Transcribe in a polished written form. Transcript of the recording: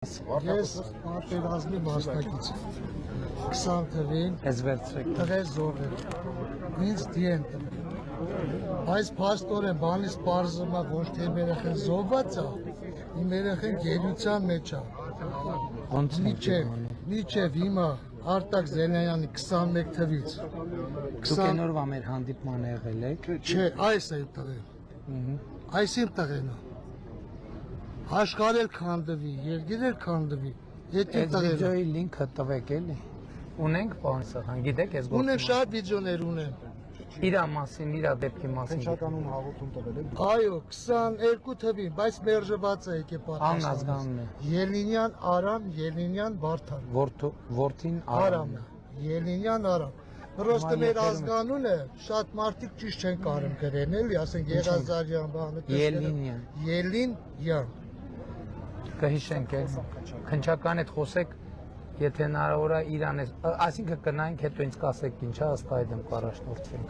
Ես պատերազմի մասնակից եմ, 20 թվին տղեր զոհվել, ինձ դի են տվել, այս փաստորեն բանից պարզում է ոչ թե իմ երեխեն զոհված է, իմ երեխեն գերության մեջ է, մինչև հիմա Արտակ Զելյանյանի 21 թվից Դուք են օրվա մեր հանդիպմանը եղել եք։ Չէ, այս է իմ տղեն, այս իմ տղեն է, աշխարհ էլ քանդվի, երկիր էլ քանդվի, Այդ վիդեոյի լինքը տվեք էլի։ Ունենք բան սխան, գիտեք ես գործում։ Ունեմ շատ վիդեոներ ունեմ։ Իրա մասին, իրա դեպքի մասին։ Շրջանում հաղորդում տվել եք։ Այո, 22 թվին, բայց մերժված է եկե պատասխանը։ Անազգանն է։ Ելինյան Արամ, Ելինյան Վարդան։ Որդին Արամն է, Ելինյան Արամ։ Պրոստը մեր ազգանունը շատ մարդիկ ճիշտ չեն կարում գրեն, էլի, ասենք Եղազարյան բանը։ Ելինյան։ Ելինյան։ Կհիշենք էլ։ Քնչական հետ խոսեք, եթե հնարավոր է Իրան է, այսինքն կնայենք հետո ինձ կասեք ինչա, ըստ այդմ կառաջնորդվենք։